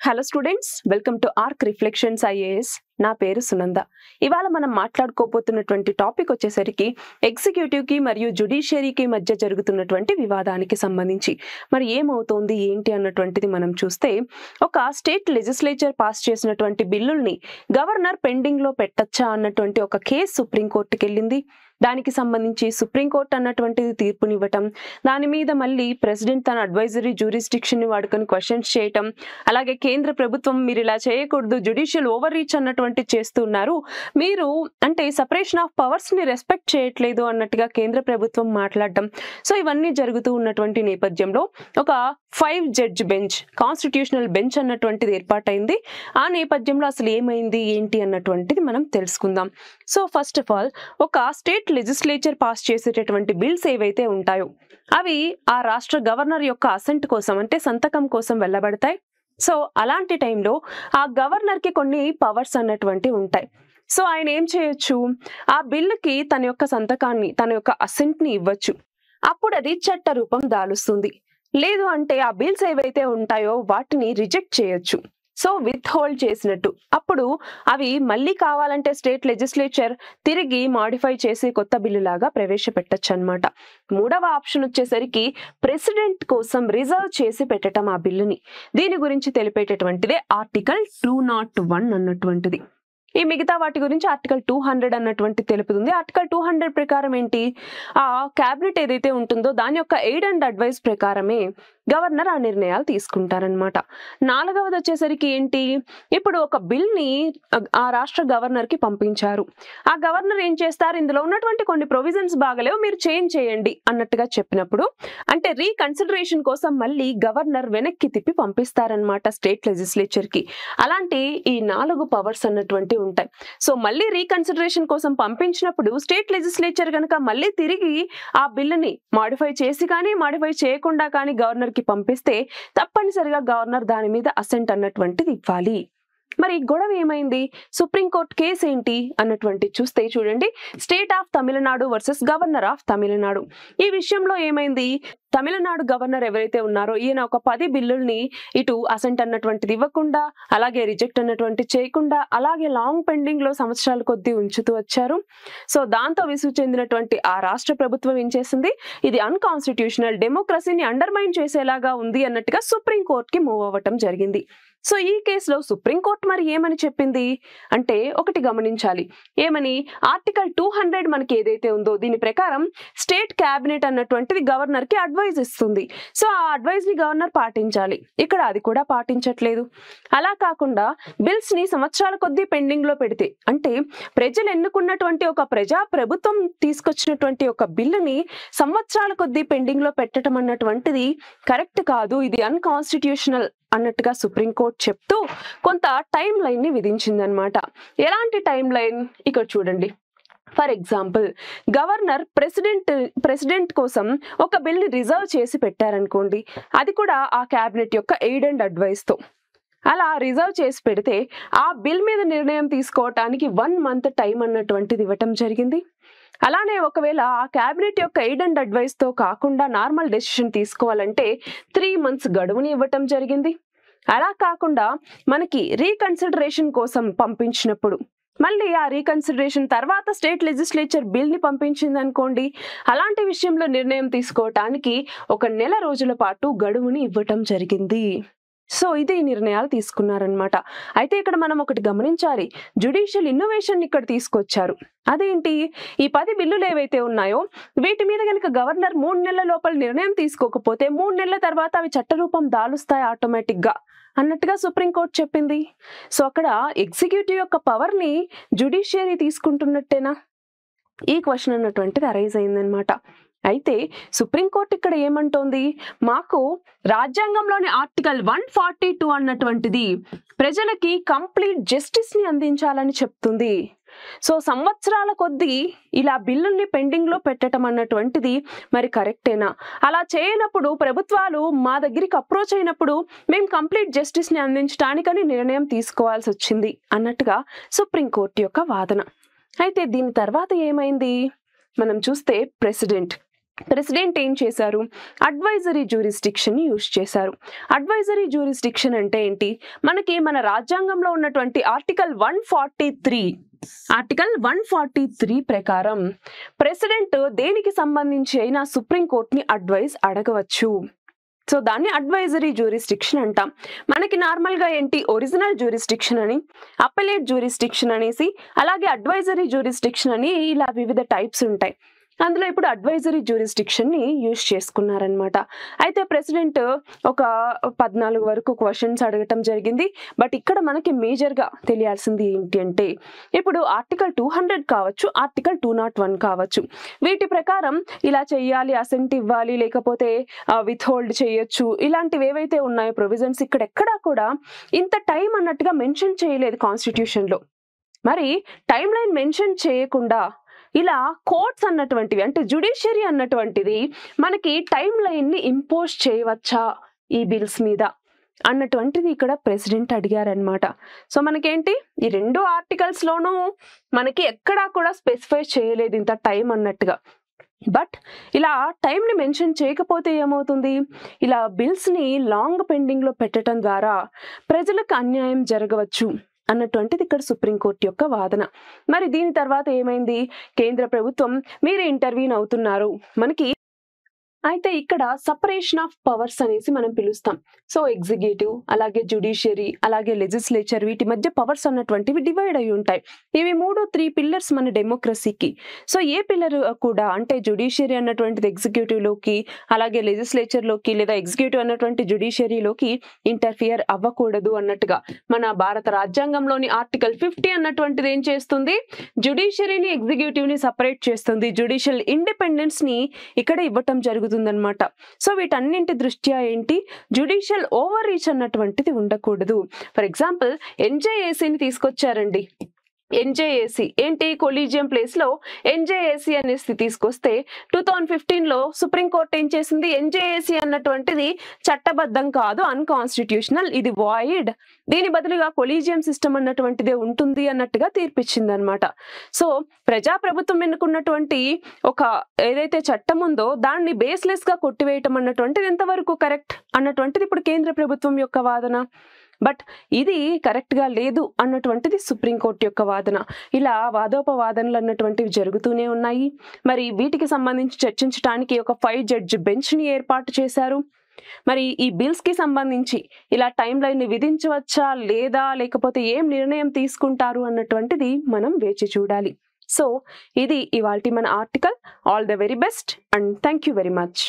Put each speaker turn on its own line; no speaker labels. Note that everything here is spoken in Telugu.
Hello students, welcome to arc reflections IAS. నా పేరు సునంద. ఇవాళ మనం మాట్లాడుకోబోతున్నటువంటి టాపిక్ వచ్చేసరికి ఎగ్జిక్యూటివ్కి మరియు జ్యుడిషియరీకి మధ్య జరుగుతున్నటువంటి వివాదానికి సంబంధించి మరి ఏమవుతోంది ఏంటి అన్నటువంటిది మనం చూస్తే, ఒక స్టేట్ లెజిస్లేచర్ పాస్ చేసినటువంటి బిల్లుల్ని గవర్నర్ పెండింగ్లో పెట్టచ్చా అన్నటువంటి ఒక కేసు సుప్రీంకోర్టుకి వెళ్ళింది. దానికి సంబంధించి సుప్రీంకోర్టు అన్నటువంటిది తీర్పునివ్వటం, దాని మీద మళ్ళీ ప్రెసిడెంట్ తన అడ్వైజరీ జ్యూరిస్డిక్షన్ ని వాడుకొని క్వశ్చన్స్ చేయటం, అలాగే కేంద్ర ప్రభుత్వం మీరు ఇలా చేయకూడదు, జ్యుడిషియల్ ఓవర్ రీచ్ అన్నటువంటి చేస్తున్నారు, మీరు అంటే సపరేషన్ ఆఫ్ పవర్స్ ని రెస్పెక్ట్ చేయట్లేదు అన్నట్టుగా కేంద్ర ప్రభుత్వం మాట్లాడటం. సో ఇవన్నీ జరుగుతూ ఉన్నటువంటి నేపథ్యంలో ఒక 5 జడ్జ్ బెంచ్, కాన్స్టిట్యూషనల్ బెంచ్ అన్నటువంటిది ఏర్పాటైంది. ఆ నేపథ్యంలో అసలు ఏమైంది ఏంటి అన్నటువంటిది మనం తెలుసుకుందాం. సో ఫస్ట్ ఆఫ్ ఆల్, ఒక స్టేట్ లెజిస్లేచర్ పాస్ చేసేటటువంటి బిల్స్ ఏవైతే ఉంటాయో అవి ఆ రాష్ట్ర గవర్నర్ యొక్క అసెంట్ కోసం అంటే సంతకం కోసం వెళ్ళబడతాయి. సో అలాంటి టైంలో ఆ గవర్నర్ కి కొన్ని పవర్స్ అన్నటువంటి ఉంటాయి. సో ఆయన ఏం చేయొచ్చు, ఆ బిల్లుకి తన యొక్క సంతకాన్ని, తన యొక్క అసెంట్ ని ఇవ్వచ్చు. అప్పుడు అది చట్ట రూపం దాలుస్తుంది. లేదు అంటే ఆ బిల్స్ ఏవైతే ఉంటాయో వాటిని రిజెక్ట్ చేయొచ్చు. సో విత్ హోల్డ్ చేసినట్టు. అప్పుడు అవి మళ్ళీ కావాలంటే స్టేట్ లెజిస్లేచర్ తిరిగి మాడిఫై చేసి కొత్త బిల్లు లాగా ప్రవేశపెట్టచ్చు అన్నమాట. మూడవ ఆప్షన్ వచ్చేసరికి ప్రెసిడెంట్ కోసం రిజర్వ్ చేసి పెట్టడం ఆ బిల్లుని. దీని గురించి తెలిపేటటువంటిదే ఆర్టికల్ 201 అన్నటువంటిది. ఈ మిగతా వాటి గురించి ఆర్టికల్ 200 అన్నటువంటి తెలుపుతుంది. ఆర్టికల్ 200 ప్రకారం ఏంటి, ఆ క్యాబినెట్ ఏదైతే ఉంటుందో దాని యొక్క ఎయిడ్ అండ్ అడ్వైస్ ప్రకారమే గవర్నర్ ఆ నిర్ణయాలు తీసుకుంటారనమాట. నాలుగవది వచ్చేసరికి ఏంటి, ఇప్పుడు ఒక బిల్ ని ఆ రాష్ట్ర గవర్నర్ కి పంపించారు. ఆ గవర్నర్ ఏం చేస్తారు, ఇందులో ఉన్నటువంటి కొన్ని ప్రొవిజన్స్ బాగలేవు, మీరు చేంజ్ చేయండి అన్నట్టుగా చెప్పినప్పుడు, అంటే రీకన్సిడరేషన్ కోసం మళ్ళీ గవర్నర్ వెనక్కి తిప్పి పంపిస్తారనమాట స్టేట్ లెజిస్లేచర్ కి. అలాంటి ఈ 4 పవర్స్ అన్నటువంటి ఉంటాయి. సో మళ్ళీ రీకన్సిడరేషన్ కోసం పంపించినప్పుడు స్టేట్ లెజిస్లేచర్ కనుక మళ్ళీ తిరిగి ఆ బిల్లుని మాడిఫై చేసి కానీ మాడిఫై చేయకుండా కానీ గవర్నర్ కి పంపిస్తే తప్పనిసరిగా గవర్నర్ దాని మీద అసెంట్ అన్నటువంటిది ఇవ్వాలి. మరి గొడవ ఏమైంది, సుప్రీంకోర్టు కేసు ఏంటి అన్నటువంటి చూస్తే చూడండి, state of Tamil Nadu versus governor of Tamil Nadu. ఈ విషయంలో ఏమైంది, తమిళనాడు గవర్నర్ ఎవరైతే ఉన్నారో ఈయన ఒక 10 బిల్లుల్ని ఇటు అసెంట్ అన్నటువంటిది ఇవ్వకుండా, అలాగే రిజెక్ట్ అన్నటువంటి చేయకుండా, అలాగే లాంగ్ పెండింగ్ లో సంవత్సరాల కొద్దీ ఉంచుతూ వచ్చారు. సో దాంతో విసుగు చెందినటువంటి ఆ రాష్ట్ర ప్రభుత్వం ఏం చేసింది, ఇది అన్కాన్స్టిట్యూషనల్, డెమోక్రసీని అండర్మైన్ చేసేలాగా ఉంది అన్నట్టుగా సుప్రీంకోర్టుకి మూవ్ అవ్వటం జరిగింది. సో ఈ కేసులో సుప్రీంకోర్టు మరి ఏమని చెప్పింది అంటే, ఒకటి గమనించాలి, ఏమని, ఆర్టికల్ 200 మనకి ఏదైతే ఉందో దీని ప్రకారం స్టేట్ క్యాబినెట్ అన్నటువంటిది గవర్నర్ కి అడ్వైజ్ ఇస్తుంది. సో ఆ అడ్వైజ్ ని గవర్నర్ పాటించాలి. ఇక్కడ అది కూడా పాటించట్లేదు. అలా కాకుండా బిల్స్ ని సంవత్సరాల కొద్దీ పెండింగ్ లో పెడితే, అంటే ప్రజలు ఎన్నుకున్నటువంటి ఒక ప్రజా ప్రభుత్వం తీసుకొచ్చినటువంటి ఒక బిల్లుని సంవత్సరాల కొద్దీ పెండింగ్ లో పెట్టడం అన్నటువంటిది కరెక్ట్ కాదు, ఇది అన్కాన్స్టిట్యూషనల్ అన్నట్టుగా సుప్రీంకోర్టు చెప్తూ కొంత టైం లైన్ ని విధించిందనమాట. ఎలాంటి టైం లైన్ ఇక్కడ చూడండి. ఫర్ ఎగ్జాంపుల్, గవర్నర్ ప్రెసిడెంట్ కోసం ఒక బిల్ ని రిజర్వ్ చేసి పెట్టారనుకోండి, అది కూడా ఆ క్యాబినెట్ యొక్క ఎయిడ్ అండ్ అడ్వైస్ తో. అలా రిజర్వ్ చేసి పెడితే ఆ బిల్ మీద నిర్ణయం తీసుకోవటానికి 1 మంత్ టైం అన్నటువంటిది ఇవ్వటం జరిగింది. అలానే ఒకవేళ ఆ క్యాబినెట్ యొక్క ఎయిడ్ అండ్ అడ్వైస్ తో కాకుండా నార్మల్ డెసిషన్ తీసుకోవాలంటే 3 మంత్స్ గడువుని ఇవ్వటం జరిగింది. అలా కాకుండా మనకి రీకన్సిడరేషన్ కోసం పంపించినప్పుడు, మళ్ళీ ఆ రీకన్సిడరేషన్ తర్వాత స్టేట్ లెజిస్లేచర్ బిల్ ని పంపించింది అనుకోండి, అలాంటి విషయంలో నిర్ణయం తీసుకోవటానికి 1 నెల రోజుల పాటు గడువుని ఇవ్వటం జరిగింది. సో ఇది నిర్ణయాలు తీసుకున్నారనమాట. అయితే ఇక్కడ మనం ఒకటి గమనించాలి, జ్యుడిషియల్ ఇన్నోవేషన్ ఇక్కడ తీసుకొచ్చారు. అదేంటి, ఈ 10 బిల్లులు ఏవైతే ఉన్నాయో వీటి మీద కనుక గవర్నర్ 3 నెలల లోపల నిర్ణయం తీసుకోకపోతే 3 నెలల తర్వాత అవి చట్టరూపం దాలుస్తాయి ఆటోమేటిక్ గా అన్నట్టుగా సుప్రీంకోర్టు చెప్పింది. సో అక్కడ ఎగ్జిక్యూటివ్ యొక్క పవర్ ని జ్యుడిషియరీ తీసుకుంటున్నట్టేనా, ఈ క్వశ్చన్ అన్నటువంటిది అరైజ్ అయిందనమాట. అయితే సుప్రీంకోర్టు ఇక్కడ ఏమంటోంది, మాకు రాజ్యాంగంలోని ఆర్టికల్ 142 అన్నటువంటిది ప్రజలకి కంప్లీట్ జస్టిస్ ని అందించాలని చెప్తుంది. సో సంవత్సరాల కొద్దీ ఇలా బిల్లుల్ని పెండింగ్ లో పెట్టడం అన్నటువంటిది మరి కరెక్టేనా, అలా చేయనప్పుడు ప్రభుత్వాలు మా దగ్గరికి అప్రోచ్ అయినప్పుడు మేము కంప్లీట్ జస్టిస్ ని అందించడానికని నిర్ణయం తీసుకోవాల్సి వచ్చింది అన్నట్టుగా సుప్రీంకోర్టు యొక్క వాదన. అయితే దీని తర్వాత ఏమైంది మనం చూస్తే, ప్రెసిడెంట్ ఏం చేశారు? అడ్వైజరీ జ్యూరిస్డిక్షన్ యూజ్ చేశారు. అడ్వైజరీ జ్యూరిస్డిక్షన్ అంటే ఏంటి? మనకి మన రాజ్యాంగంలో ఉన్నటువంటి ఆర్టికల్ 143 ప్రకారం ప్రెసిడెంట్ దేనికి సంబంధించి అయినా సుప్రీంకోర్టుని అడ్వైజ్ అడగవచ్చు. సో దాన్ని అడ్వైజరీ జ్యూరిస్డిక్షన్ అంటాం. మనకి నార్మల్గా ఏంటి, ఒరిజినల్ జ్యూరిస్డిక్షన్ అని, అప్పలేట్ జ్యూరిస్డిక్షన్ అనేసి, అలాగే అడ్వైజరీ జ్యూరిస్డిక్షన్ అని ఇలా వివిధ టైప్స్ ఉంటాయి. అందులో ఇప్పుడు అడ్వైజరీ జ్యూరిస్డిక్షన్ ని యూజ్ చేసుకున్నారనమాట. అయితే ప్రెసిడెంట్ ఒక 14 వరకు క్వశ్చన్స్ అడగటం జరిగింది. బట్ ఇక్కడ మనకి మేజర్ గా తెలియాల్సింది ఏంటి అంటే, ఇప్పుడు ఆర్టికల్ 200 కావచ్చు, ఆర్టికల్ 201 కావచ్చు, వీటి ప్రకారం ఇలా చెయ్యాలి, అసెంట్ ఇవ్వాలి, లేకపోతే విత్ హోల్డ్ చేయొచ్చు, ఇలాంటివి ఏవైతే ఉన్నాయో ప్రొవిజన్స్ ఇక్కడ ఎక్కడా కూడా ఇంత టైం అన్నట్టుగా మెన్షన్ చేయలేదు కాన్స్టిట్యూషన్ లో. మరి టైం లైన్ మెన్షన్ చేయకుండా ఇలా కోర్ట్స్ అన్నటువంటివి, అంటే జ్యుడిషియరీ అన్నటువంటిది మనకి టైం లైన్ ని ఇంపోజ్ చేయవచ్చా ఈ బిల్స్ మీద అన్నటువంటిది ఇక్కడ ప్రెసిడెంట్ అడిగారనమాట. సో మనకేంటి, ఈ 2 ఆర్టికల్స్ లోనూ మనకి ఎక్కడా కూడా స్పెసిఫై చేయలేదు ఇంత టైం అన్నట్టుగా. బట్ ఇలా టైం ని మెన్షన్ చేయకపోతే ఏమవుతుంది, ఇలా బిల్స్ ని లాంగ్ పెండింగ్ లో పెట్టడం ద్వారా ప్రజలకు అన్యాయం జరగవచ్చు అన్నటువంటిది ఇక్కడ సుప్రీంకోర్టు యొక్క వాదన. మరి దీని తర్వాత ఏమైంది, కేంద్ర ప్రభుత్వం మీరు ఇంటర్వ్యూన్ అవుతున్నారు మనకి. అయితే ఇక్కడ సపరేషన్ ఆఫ్ పవర్స్ అనేసి మనం పిలుస్తాం. సో ఎగ్జిక్యూటివ్, అలాగే జ్యుడిషియరీ, అలాగే లెజిస్లేచర్, వీటి మధ్య పవర్స్ అన్నటువంటివి డివైడ్ అయి ఉంటాయి. ఇవి 3 పిల్లర్స్ మన డెమోక్రసీకి. సో ఏ పిల్లర్ కూడా, అంటే జ్యుడిషియరీ అన్నటువంటిది ఎగ్జిక్యూటివ్ లోకి, అలాగే లెజిస్లేచర్ లోకి, లేదా ఎగ్జిక్యూటివ్ అన్నటువంటి జ్యుడిషియరీలోకి ఇంటర్ఫియర్ అవ్వకూడదు అన్నట్టుగా మన భారత రాజ్యాంగంలోని ఆర్టికల్ 50 అన్నటువంటిది ఏం చేస్తుంది, జ్యుడిషియరీని ఎగ్జిక్యూటివ్ ని సపరేట్ చేస్తుంది. జ్యుడిషియల్ ఇండిపెండెన్స్ ని ఇక్కడ ఇవ్వటం జరుగుతుంది అన్నమాట. సో వీటన్నింటి దృష్ట్యా ఏంటి, జ్యుడిషియల్ ఓవర్ రీచ్ అన్నటువంటిది ఉండకూడదు. ఫర్ ఎగ్జాంపుల్ ఎన్జేఏసీని తీసుకొచ్చారండి. ఎన్జేఏసీ ఏంటి, కొలీజియం ప్లేస్ లో ఎన్జేఏసీ అనేసి తీసుకొస్తే 2015 లో సుప్రీంకోర్టు ఏం చేసింది, ఎన్జేఏసీ అన్నటువంటిది చట్టబద్ధం కాదు, అన్కాన్స్టిట్యూషనల్, ఇది వాయిడ్, దీని బదులుగా కొలీజియం సిస్టమ్ అన్నటువంటిదే ఉంటుంది అన్నట్టుగా తీర్పిచ్చింది అనమాట. సో ప్రజాప్రభుత్వం ఎన్నుకున్నటువంటి ఒక ఏదైతే చట్టం ఉందో దాన్ని బేస్లెస్ గా కొట్టివేయటం అన్నటువంటిది ఎంతవరకు కరెక్ట్ అన్నటువంటిది ఇప్పుడు కేంద్ర ప్రభుత్వం యొక్క వాదన. బట్ ఇది కరెక్ట్ గా లేదు అన్నటువంటిది సుప్రీంకోర్టు యొక్క వాదన. ఇలా వాదోపవాదనలు అన్నటువంటివి జరుగుతూనే ఉన్నాయి. మరి వీటికి సంబంధించి చర్చించడానికి ఒక 5 జడ్జి బెంచ్ ని ఏర్పాటు చేశారు. మరి ఈ బిల్స్ కి సంబంధించి ఇలా టైం లైన్ ని విధించవచ్చా లేదా, లేకపోతే ఏం నిర్ణయం తీసుకుంటారు అన్నటువంటిది మనం వేచి చూడాలి. సో ఇది ఇవాల్టి మన article. All the very best and thank you very much.